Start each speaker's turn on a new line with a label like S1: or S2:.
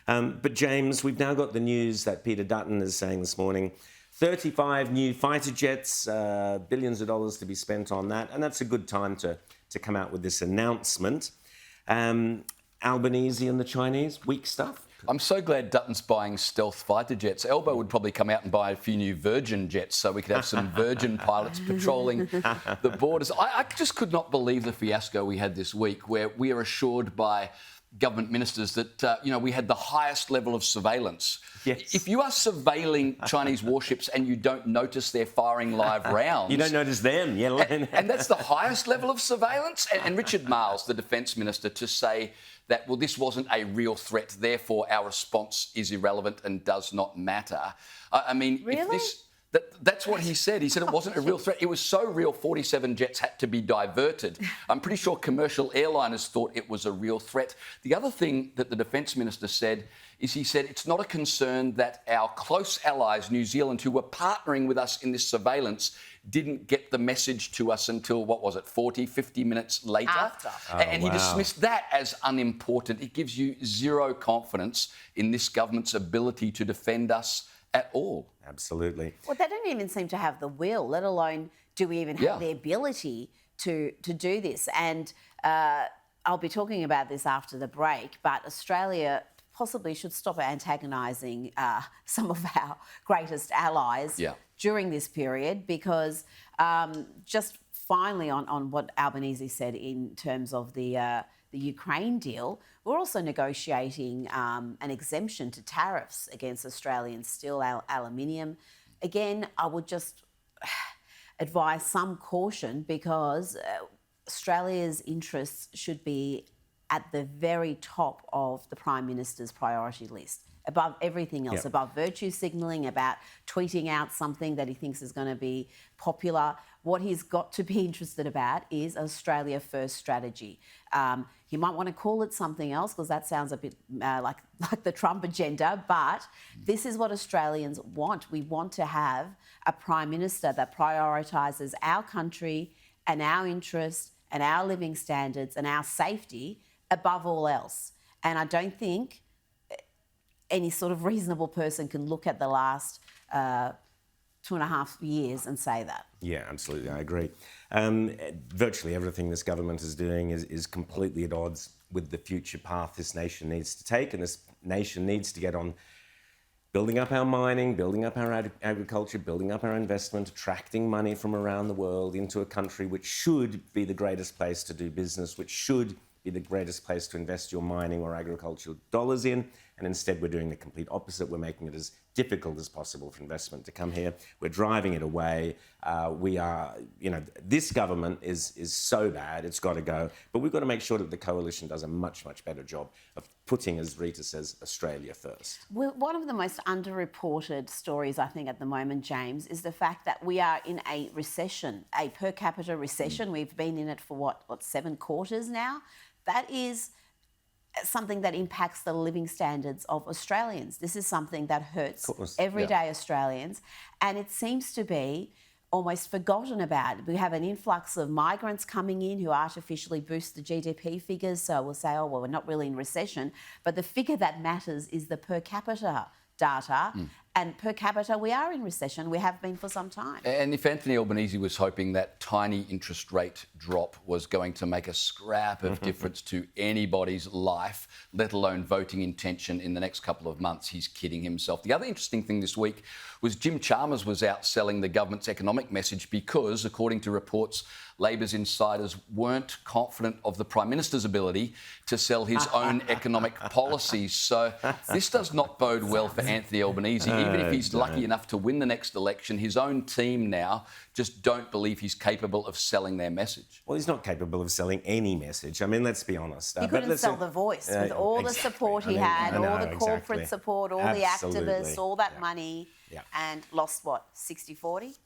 S1: But James, we've now got the news that Peter Dutton is saying this morning, 35 new fighter jets, billions of dollars to be spent on that. And that's a good time to come out with this announcement. Albanese and the Chinese, weak stuff.
S2: I'm so glad Dutton's buying stealth fighter jets. Elbow would probably come out and buy a few new Virgin jets so we could have some Virgin pilots patrolling the borders. I just could not believe the fiasco we had this week, where we are assured by government ministers that, we had the highest level of surveillance.
S1: Yes.
S2: If you are surveilling Chinese warships and you don't notice they're firing live rounds...
S1: You don't notice them, yeah.
S2: and that's the highest level of surveillance? And Richard Marles, the Defence Minister, to say that, well, this wasn't a real threat, therefore our response is irrelevant and does not matter. I mean,
S3: really?
S2: if this... That's what he said. He said it wasn't a real threat. It was so real, 47 jets had to be diverted. I'm pretty sure commercial airliners thought it was a real threat. The other thing that the Defence Minister said is he said it's not a concern that our close allies, New Zealand, who were partnering with us in this surveillance, didn't get the message to us until, 40, 50 minutes later?
S3: After.
S2: And he dismissed that as unimportant. It gives you zero confidence in this government's ability to defend us at all.
S1: Absolutely.
S3: Well, they don't even seem to have the will, let alone do we even have the ability to do this. And I'll be talking about this after the break, but Australia possibly should stop antagonising some of our greatest allies during this period, because just finally on what Albanese said in terms of the Ukraine deal, we're also negotiating an exemption to tariffs against Australian steel, aluminium. Again, I would just advise some caution, because Australia's interests should be at the very top of the Prime Minister's priority list, above everything else, above virtue signalling, about tweeting out something that he thinks is going to be popular. What he's got to be interested about is Australia First strategy. You might want to call it something else, because that sounds a bit like the Trump agenda, but this is what Australians want. We want to have a Prime Minister that prioritises our country and our interests and our living standards and our safety above all else. And I don't think any sort of reasonable person can look at the last 2.5 years and say that.
S1: Yeah, absolutely, I agree. Virtually everything this government is doing is completely at odds with the future path this nation needs to take, and this nation needs to get on building up our mining, building up our agriculture, building up our investment, attracting money from around the world into a country which should be the greatest place to do business, which should be the greatest place to invest your mining or agricultural dollars in. And instead, we're doing the complete opposite. We're making it as difficult as possible for investment to come here. We're driving it away. This government is so bad, it's got to go. But we've got to make sure that the coalition does a much, much better job of putting, as Rita says, Australia first.
S3: Well, one of the most underreported stories, I think, at the moment, James, is the fact that we are in a recession, a per capita recession. We've been in it for, 7 quarters now? That is something that impacts the living standards of Australians. This is something that hurts everyday Australians, and it seems to be almost forgotten about. We have an influx of migrants coming in who artificially boost the GDP figures, so we'll say, oh, well, we're not really in recession, but the figure that matters is the per capita data, and per capita we are in recession. We have been for some time.
S2: And if Anthony Albanese was hoping that tiny interest rate drop was going to make a scrap of difference to anybody's life, let alone voting intention in the next couple of months, he's kidding himself. The other interesting thing this week was Jim Chalmers was out selling the government's economic message because, according to reports, Labor's insiders weren't confident of the Prime Minister's ability to sell his own economic policies. So this does not bode well for Anthony Albanese. Even if he's lucky enough to win the next election, his own team now just don't believe he's capable of selling their message.
S1: Well, he's not capable of selling any message. I mean, let's be honest.
S3: He couldn't sell The Voice with all the support he had, all the corporate support, all the activists, all that money, and lost, 60-40?